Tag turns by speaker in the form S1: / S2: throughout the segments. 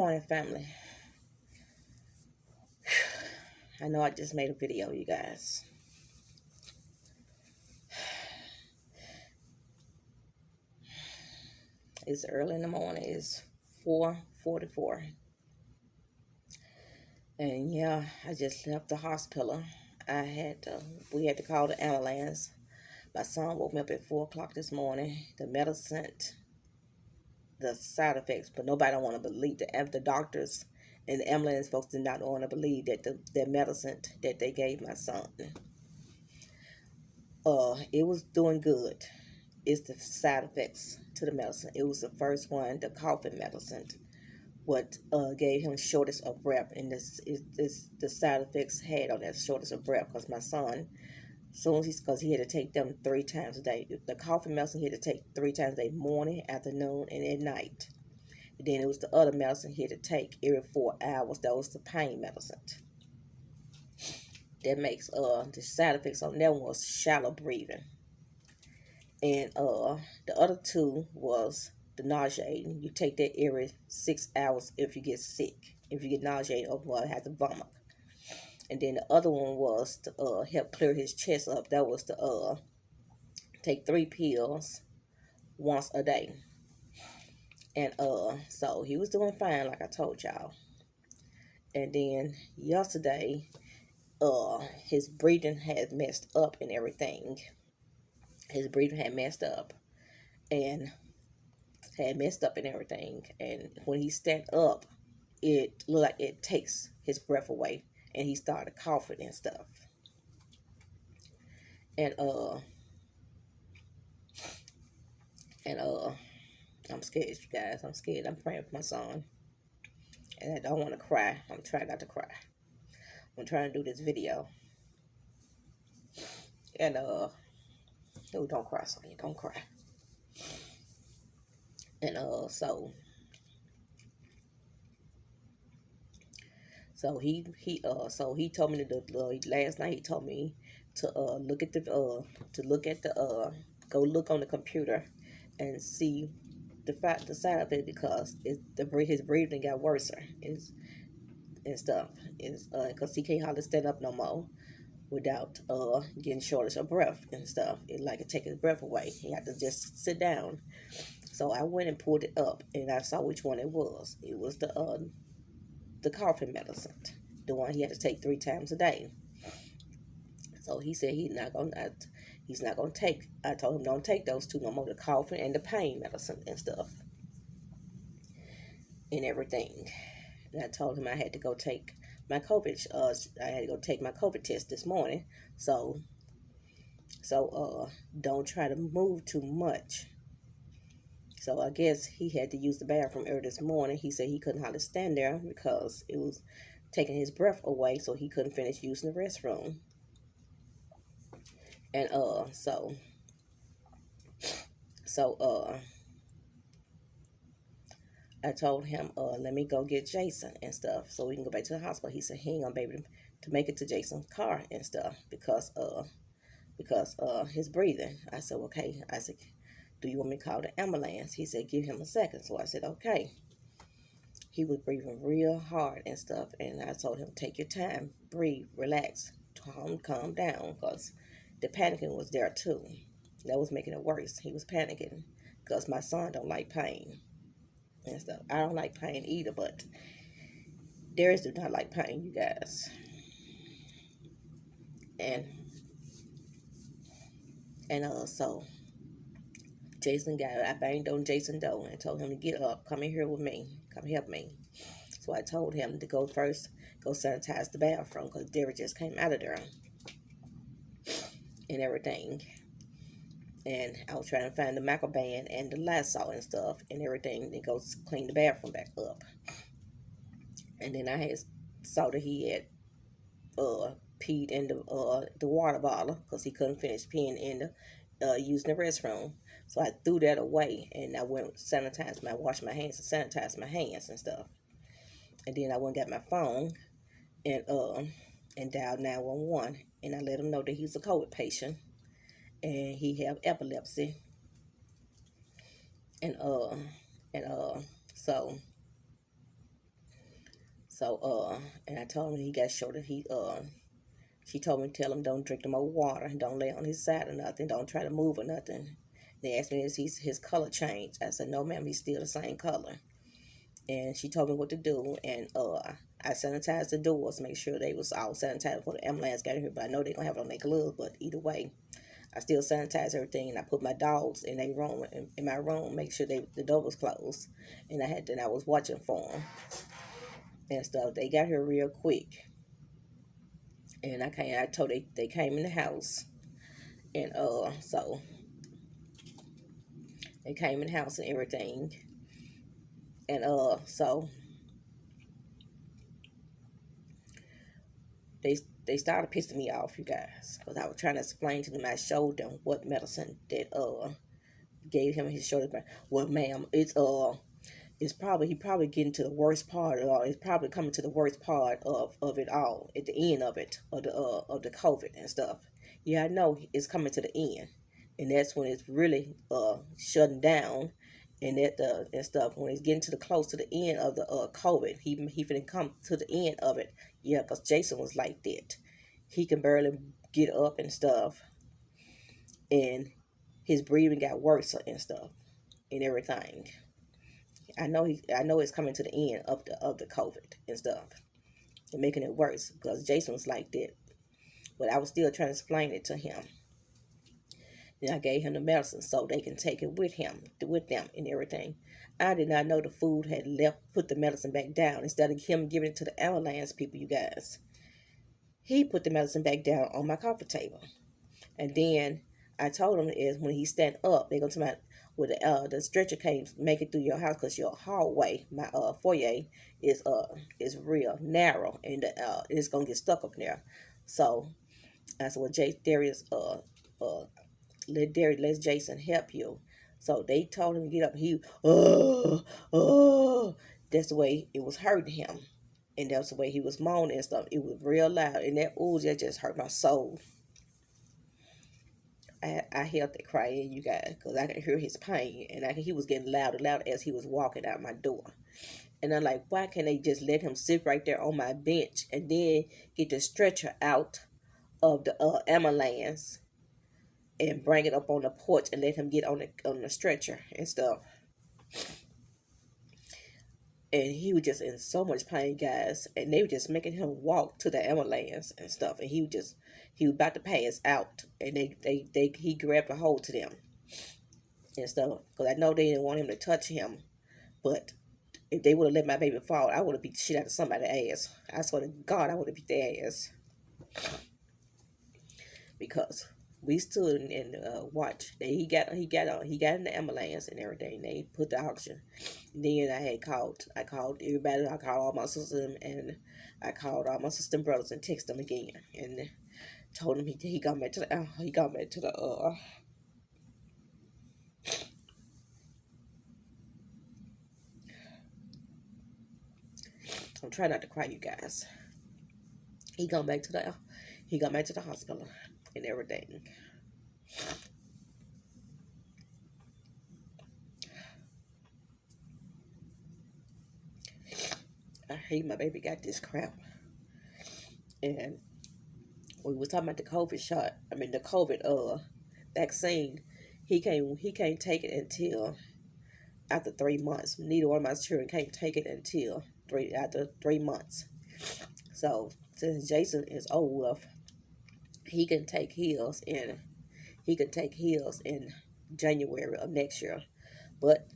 S1: morning, family. I know I just made a video, you guys. It's early in the morning. It's 4:44. And yeah, I just left the hospital. We had to call the ambulance. My son woke me up at 4 o'clock this morning. The medicine, the side effects, but nobody don't want to believe the doctors and the ambulance folks did not want to believe that the medicine that they gave my son. It was doing good. It's the side effects to the medicine. It was the first one, the coughing medicine, what gave him shortness of breath, and this is the side effects had on that shortness of breath. Because my son, soon as because he had to take them 3 times a day. The coughing medicine he had to take 3 times a day, morning, afternoon, and at night. And then it was the other medicine he had to take every 4 hours. That was the pain medicine. That makes the side effects on that one was shallow breathing. And the other two was the nauseating. You take that every 6 hours if you get sick. If you get nauseated or have to vomit. And then the other one was to help clear his chest up. That was to take 3 pills once a day. And so he was doing fine, like I told y'all. And then yesterday, his breathing had messed up and everything. His breathing had messed up. And everything. And when he stand up, it looked like it takes his breath away, and he started coughing and stuff. And I'm scared, you guys. I'm scared. I'm praying for my son, and I don't want to cry. I'm trying not to cry. I'm trying to do this video, and oh, don't cry, Sonny. Don't cry. And so he told me last night. He told me to look at the go look on the computer and see the side of it, because his breathing got worse and stuff. Is because he can't hardly stand up no more without getting shortness of breath and stuff. It take his breath away. He had to just sit down. So I went and pulled it up, and I saw which one it was. It was the coughing medicine, the one he had to take 3 times a day. So he said he's not gonna take. I told him don't take those two no more, the coughing and the pain medicine and stuff and everything. And I told him I had to go take my COVID. I had to go take my COVID test this morning. So don't try to move too much. So I guess he had to use the bathroom early this morning. He said he couldn't hardly stand there because it was taking his breath away, so he couldn't finish using the restroom. And I told him, let me go get Jason and stuff so we can go back to the hospital. He said he ain't gonna be able to make it to Jason's car and stuff because his breathing. I said, okay. I said, do you want me to call the ambulance? He said, give him a second. So I said, okay. He was breathing real hard and stuff, and I told him, take your time, breathe, relax, calm down, because the panicking was there too. That was making it worse. He was panicking because my son don't like pain and stuff. I don't like pain either, but Darius do not like pain, you guys. And so Jason I banged on Jason door and told him to get up, come in here with me, come help me. So I told him to go sanitize the bathroom because Darius just came out of there and everything. And I was trying to find the Macroband and the Lysol and stuff and everything to go clean the bathroom back up. And then I saw that he had peed in the water bottle because he couldn't finish peeing in the using the restroom. So I threw that away, and I went washed my hands and sanitized my hands and stuff. And then I went and got my phone and dialed 911, and I let him know that he's a COVID patient and he have epilepsy. And so So and I told him he got shorter. She told me to tell him don't drink no more water, don't lay on his side or nothing, don't try to move or nothing. They asked me is his color changed. I said no, ma'am, he's still the same color. And she told me what to do, and I sanitized the doors, make sure they was all sanitized before the ambulance got here. But I know they gonna have it on their gloves. But either way, I still sanitized everything, and I put my dogs in their room, in my room, make sure the door was closed, and I was watching for them and stuff. They got here real quick, and I told they came in the house, and so they came in the house and everything, and so they started pissing me off, you guys, because I was trying to explain to them. I showed them what medicine that gave him his shoulder pain. Well, ma'am, it's probably he probably getting to the worst part. It's probably coming to the worst part of it all at the end of the COVID and stuff. Yeah, I know it's coming to the end, and that's when it's really shutting down, and and stuff. When it's getting to the close to the end of the COVID, he finna come to the end of it. Yeah, cause Jason was like that. He can barely get up and stuff, and his breathing got worse and stuff and everything. I know it's coming to the end of the COVID and stuff and making it worse because Jason was like that. But I was still trying to explain it to him. Then I gave him the medicine so they can take it with them and everything. I did not know the food had left, put the medicine back down instead of him giving it to the ambulance people, you guys. He put the medicine back down on my coffee table. And then I told him is when he stand up, they go to my with the stretcher can't make it through your house because your hallway, my foyer is real narrow and it's gonna get stuck up there. So I said, well, Darius let Jason help you. So they told him to get up. He that's the way it was hurting him, and that's the way he was moaning and stuff. It was real loud, and that ooze that just hurt my soul. I held that crying, you guys, because I could hear his pain, and he was getting louder and louder as he was walking out my door. And I'm like, why can't they just let him sit right there on my bench and then get the stretcher out of the ambulance and bring it up on the porch and let him get on the stretcher and stuff. And he was just in so much pain, guys. And they were just making him walk to the ambulance and stuff. And he was about to pass out. And he grabbed a hold to them and stuff. Because I know they didn't want him to touch him. But if they would have let my baby fall, I would have beat the shit out of somebody's ass. I swear to God, I would have beat their ass. Because we stood and watched. He got in the ambulance and everything. They put the oxygen. Then I called everybody. I called all my sisters and I called all my sisters and brothers and texted them again and told him he got back to the. I'm trying not to cry, you guys. He got back to the hospital and everything. I hate my baby got this crap. And we was talking about the COVID shot. I mean the COVID vaccine. He can't take it until after 3 months. Neither one of my children can't take it until after 3 months. So since Jason is old enough, he can take his in January of next year. But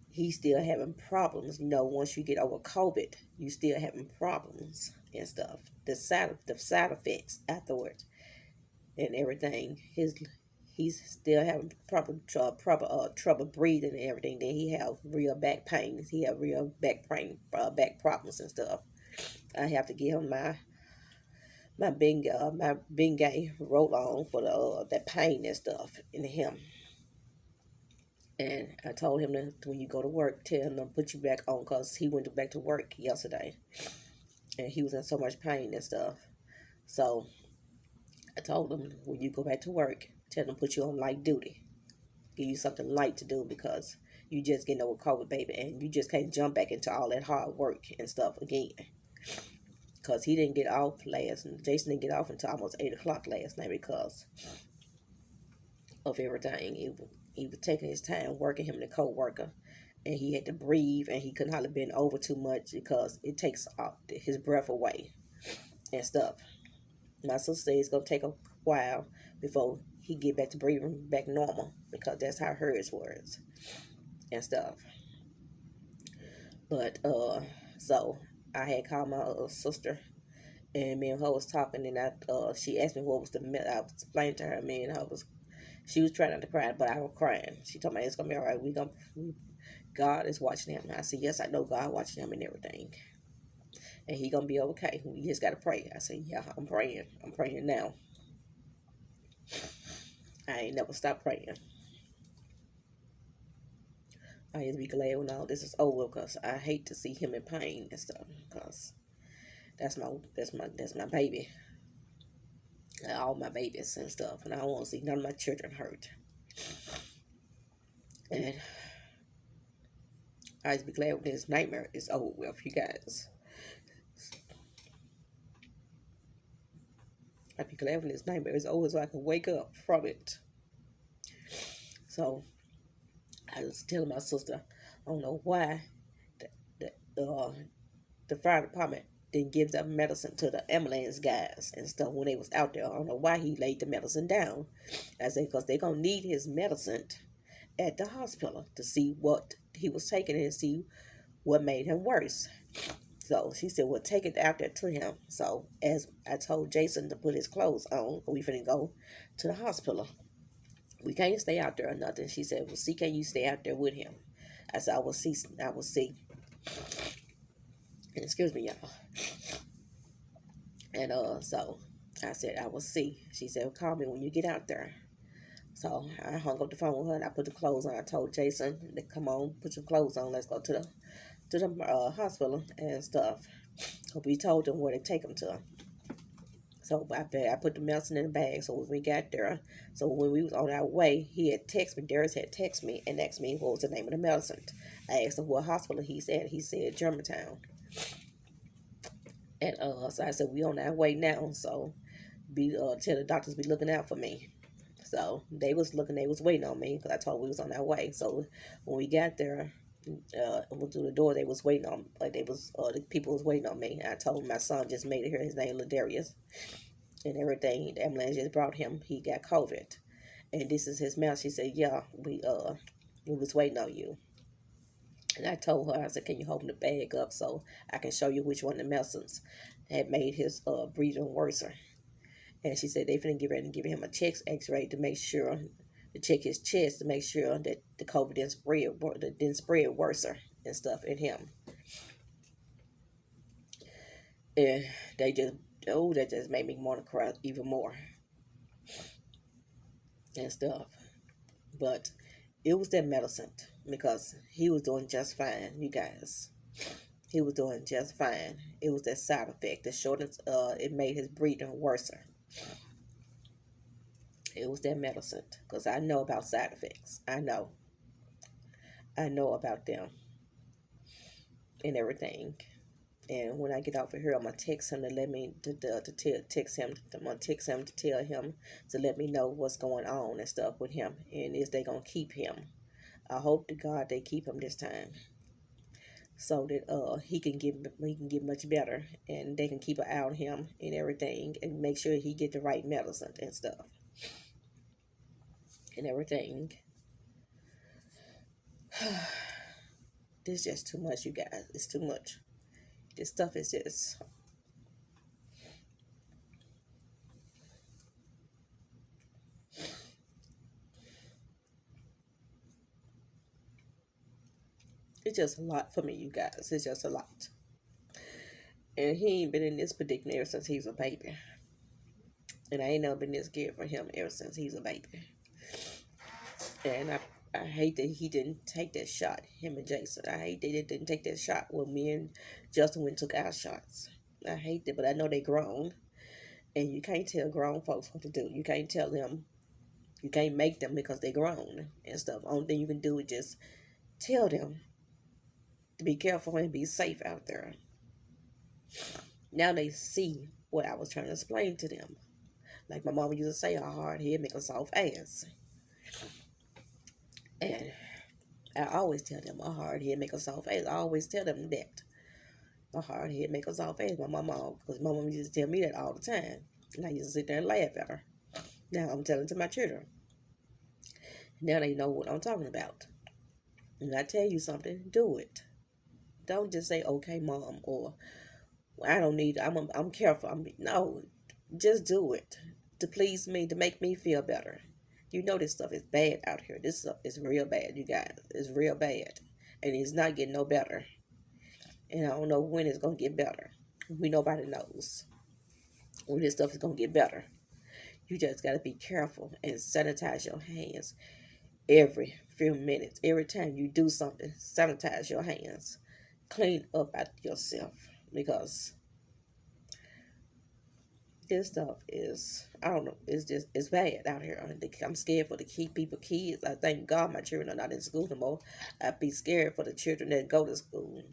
S1: he's still having problems. You know, once you get over COVID, you still having problems and stuff. The side effects afterwards and everything. He's still having trouble breathing and everything. Then he have real back pain. He have real back problems and stuff. I have to give him my Bengay roll on for that pain and stuff in him. And I told him that when you go to work, tell him to put you back on because he went back to work yesterday. And he was in so much pain and stuff. So I told him when you go back to work, tell him to put you on light duty. Give you something light to do because you just getting over COVID, baby, and you just can't jump back into all that hard work and stuff again. Because he didn't get off Jason didn't get off until almost 8 o'clock last night because of everything. He was taking his time working, him and the co-worker, and he had to breathe, and he couldn't hardly bend over too much because it takes his breath away and stuff. My sister said it's gonna take a while before he get back to breathing back normal because that's how hers was and stuff. But so I had called my sister, and me and her was talking, and she asked me what was I was explaining to her, me and her was, she was trying not to cry, but I was crying. She told me it's gonna be all right. God is watching him. I said, yes, I know God watching him and everything, and he gonna be okay. We just gotta pray. I said, yeah, I'm praying. I'm praying now. I ain't never stopped praying. I just be glad when all this is over because I hate to see him in pain and stuff because that's my baby. All my babies and stuff, and I don't want to see none of my children hurt. And I just be glad when this nightmare is over with, you guys. I'd be glad when this nightmare is over so I can wake up from it. So I was telling my sister, I don't know why the fire department didn't give the medicine to the ambulance guys and stuff when they was out there. I don't know why he laid the medicine down. I said, because they're going to need his medicine at the hospital to see what he was taking and see what made him worse. So she said, well, take it out there to him. So as I told Jason to put his clothes on, we finna go to the hospital. We can't stay out there or nothing. She said, well, see, can you stay out there with him? I said, I will see. And excuse me, y'all. And so I said, I will see. She said, well, call me when you get out there. So I hung up the phone with her and I put the clothes on. I told Jason to come on, put your clothes on. Let's go to the hospital and stuff. We told them where to take him to. So I put the medicine in the bag. So when we got there, so when we was on our way, he had texted me. Darius had texted me and asked me what was the name of the medicine. I asked him what hospital he said. He said Germantown. And so I said we on our way now. So tell the doctors be looking out for me. So they was waiting on me because I told them we was on our way. So when we got there, went through the door, they was waiting on, the people was waiting on me. I told them my son just made it here. His name Ladarius, and everything. The ambulance just brought him. He got COVID, and this is his mouth. She said, "Yeah, we was waiting on you." And I told her, I said, "Can you hold the bag up so I can show you which one of the medicines had made his breathing worse?" And she said they finna get ready to give him a chest X-ray to make sure, to check his chest to make sure that the COVID didn't spread worse and stuff in him. And that just made me want to cry even more and stuff. But it was that medicine because he was doing just fine, you guys. He was doing just fine. It was that side effect, the shortness. It made his breathing worse. It was that medicine because I know about side effects. I know about them and everything. And when I get off of here, I'm gonna text him to let me text him. I'm gonna text him to tell him to let me know what's going on and stuff with him, and is they gonna keep him. I hope to God they keep him this time, so that he can get much better, and they can keep an eye on him and everything, and make sure he get the right medicine and stuff and everything. This is just too much, you guys. It's too much. This stuff is just. It's just a lot for me, you guys. It's just a lot. And he ain't been in this predicament ever since he was a baby. And I ain't never been this scared for him ever since he was a baby. And I hate that he didn't take that shot, him and Jason. I hate they didn't take that shot when me and Justin went and took our shots. I hate that, but I know they grown. And you can't tell grown folks what to do. You can't tell them, you can't make them because they grown and stuff. Only thing you can do is just tell them to be careful and be safe out there. Now they see what I was trying to explain to them. Like my mama used to say, a hard head make a soft ass. And I always tell them a hard head make a soft ass. I always tell them that. A hard head make a soft ass. My mama, because my mama used to tell me that all the time. And I used to sit there and laugh at her. Now I'm telling to my children. Now they know what I'm talking about. And I tell you something, do it. Don't just say, okay, mom, or I don't need, I'm careful. No, just do it to please me, to make me feel better. You know this stuff is bad out here. This stuff is real bad, you guys. It's real bad. And it's not getting no better. And I don't know when it's going to get better. Nobody knows when this stuff is going to get better. You just got to be careful and sanitize your hands every few minutes. Every time you do something, sanitize your hands. Clean up after yourself. Because this stuff is, I don't know, it's bad out here. I'm scared for the kids. I thank God my children are not in school no more. I'd be scared for the children that go to school.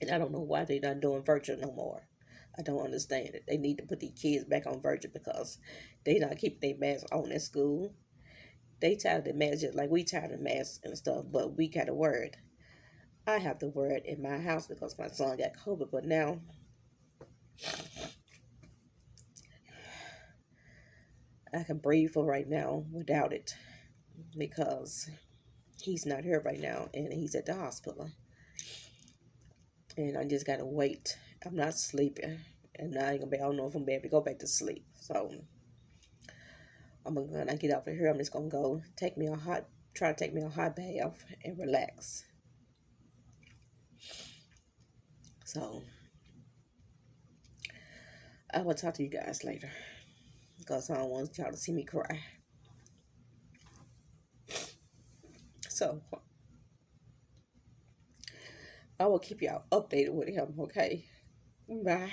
S1: And I don't know why they're not doing virtual no more. I don't understand it. They need to put these kids back on virtual because they not keeping their masks on at school. They tired of the masks just like we tired of masks and stuff, but we got to wear it. I have to wear it in my house because my son got COVID, but now I can breathe for right now without it because he's not here right now and he's at the hospital. And I just gotta wait. I'm not sleeping. And I ain't gonna be, I don't know if I'm gonna be able to go back to sleep. So I'm gonna get out of here. I'm just gonna go try to take me a hot bath and relax. So I will talk to you guys later because I don't want y'all to see me cry. So I will keep y'all updated with him, okay? Bye.